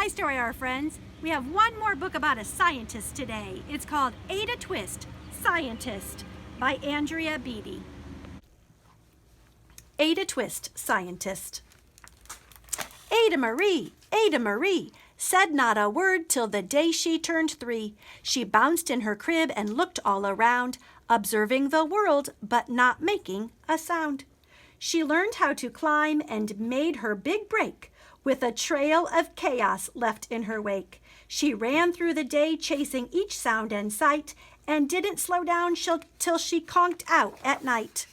Hi, Story Hour friends. We have one more book about a scientist today. It's called Ada Twist, Scientist by Andrea Beaty. Ada Twist, Scientist. Ada Marie, said not a word till the day she turned 3. She bounced in her crib and looked all around, observing the world but not making a sound. She learned how to climb and made her big break, with a trail of chaos left in her wake. She ran through the day chasing each sound and sight, and didn't slow down till she conked out at night.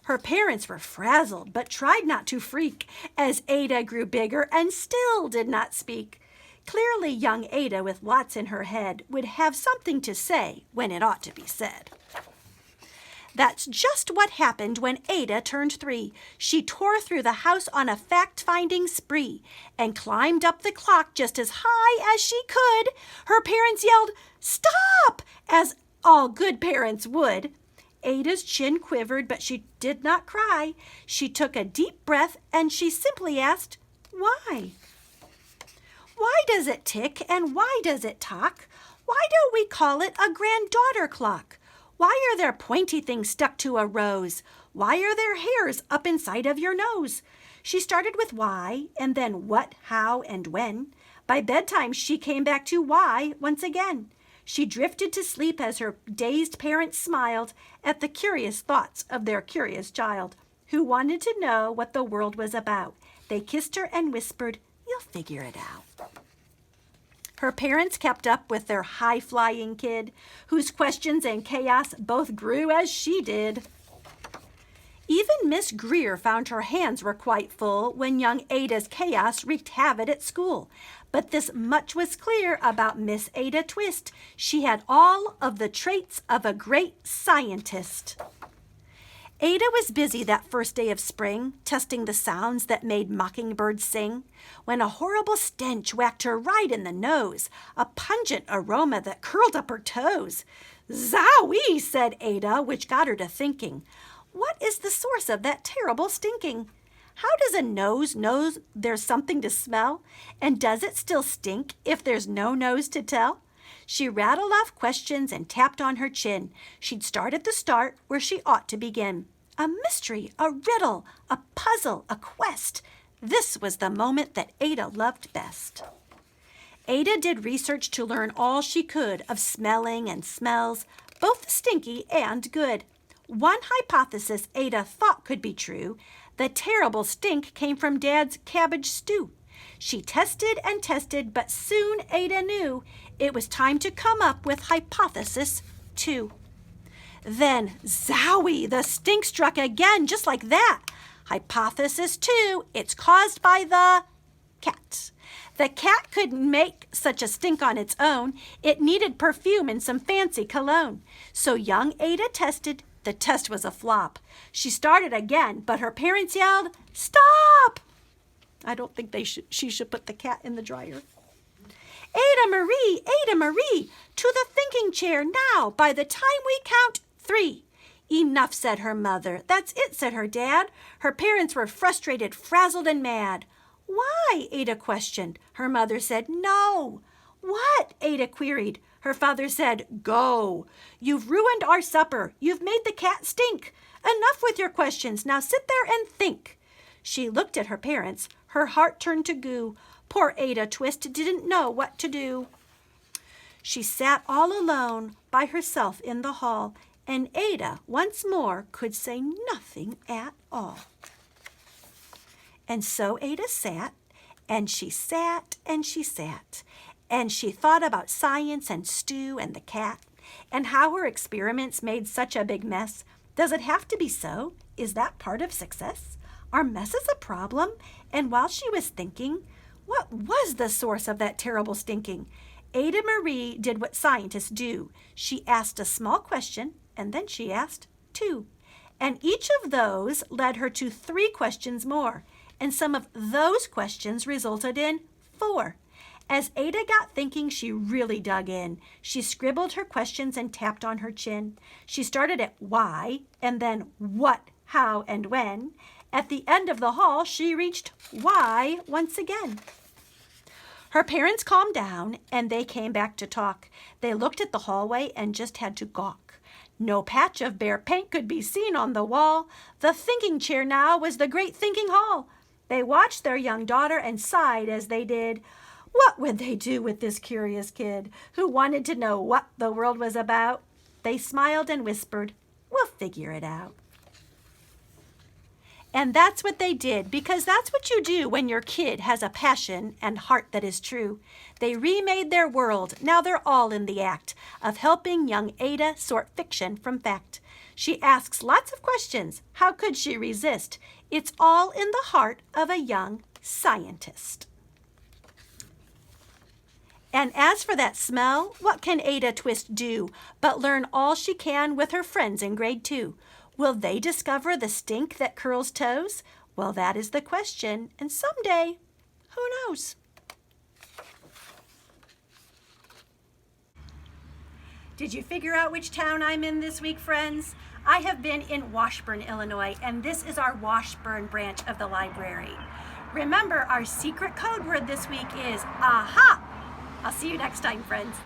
Her parents were frazzled, but tried not to freak, as Ada grew bigger and still did not speak. Clearly young Ada, with lots in her head, would have something to say when it ought to be said. That's just what happened when Ada turned 3. She tore through the house on a fact-finding spree and climbed up the clock just as high as she could. Her parents yelled, "Stop!" as all good parents would. Ada's chin quivered, but she did not cry. She took a deep breath and she simply asked, "Why? Why does it tick and why does it talk? Why don't we call it a granddaughter clock? Why are there pointy things stuck to a rose? Why are there hairs up inside of your nose?" She started with why, and then what, how, and when. By bedtime, she came back to why once again. She drifted to sleep as her dazed parents smiled at the curious thoughts of their curious child, who wanted to know what the world was about. They kissed her and whispered, "You'll figure it out." Her parents kept up with their high-flying kid, whose questions and chaos both grew as she did. Even Miss Greer found her hands were quite full when young Ada's chaos wreaked havoc at school. But this much was clear about Miss Ada Twist. She had all of the traits of a great scientist. Ada was busy that first day of spring, testing the sounds that made mockingbirds sing, when a horrible stench whacked her right in the nose, a pungent aroma that curled up her toes. "Zowie!" said Ada, which got her to thinking. What is the source of that terrible stinking? How does a nose know there's something to smell? And does it still stink if there's no nose to tell? She rattled off questions and tapped on her chin. She'd start at the start where she ought to begin. A mystery, a riddle, a puzzle, a quest. This was the moment that Ada loved best. Ada did research to learn all she could of smelling and smells, both stinky and good. One hypothesis Ada thought could be true. The terrible stink came from Dad's cabbage stew. She tested and tested, but soon Ada knew it was time to come up with hypothesis 2. Then, zowie, the stink struck again, just like that. Hypothesis 2, it's caused by the cat. The cat couldn't make such a stink on its own. It needed perfume and some fancy cologne. So young Ada tested. The test was a flop. She started again, but her parents yelled, "Stop!" I don't think she should put the cat in the dryer. Ada Marie, to the thinking chair now. By the time we count 3. "Enough," said her mother. "That's it," said her dad. Her parents were frustrated, frazzled, and mad. "Why?" Ada questioned. Her mother said, "No." "What?" Ada queried. Her father said, "Go. You've ruined our supper. You've made the cat stink. Enough with your questions. Now sit there and think." She looked at her parents. Her heart turned to goo. Poor Ada Twist didn't know what to do. She sat all alone by herself in the hall, and Ada once more could say nothing at all. And so Ada sat, and she sat, and she sat, and she thought about science and stew and the cat, and how her experiments made such a big mess. Does it have to be so? Is that part of success? Are messes a problem? And while she was thinking, what was the source of that terrible stinking? Ada Marie did what scientists do. She asked a small question, and then she asked 2. And each of those led her to 3 questions more, and some of those questions resulted in 4. As Ada got thinking, she really dug in. She scribbled her questions and tapped on her chin. She started at why, and then what, how, and when. At the end of the hall, she reached why once again. Her parents calmed down and they came back to talk. They looked at the hallway and just had to gawk. No patch of bare paint could be seen on the wall. The thinking chair now was the great thinking hall. They watched their young daughter and sighed as they did. What would they do with this curious kid who wanted to know what the world was about? They smiled and whispered, "We'll figure it out." And that's what they did, because that's what you do when your kid has a passion and heart that is true. They remade their world. Now they're all in the act of helping young Ada sort fiction from fact. She asks lots of questions. How could she resist? It's all in the heart of a young scientist. And as for that smell, what can Ada Twist do but learn all she can with her friends in grade 2? Will they discover the stink that curls toes? Well, that is the question, and someday, who knows? Did you figure out which town I'm in this week, friends? I have been in Washburn, Illinois, and this is our Washburn branch of the library. Remember, our secret code word this week is AHA! I'll see you next time, friends.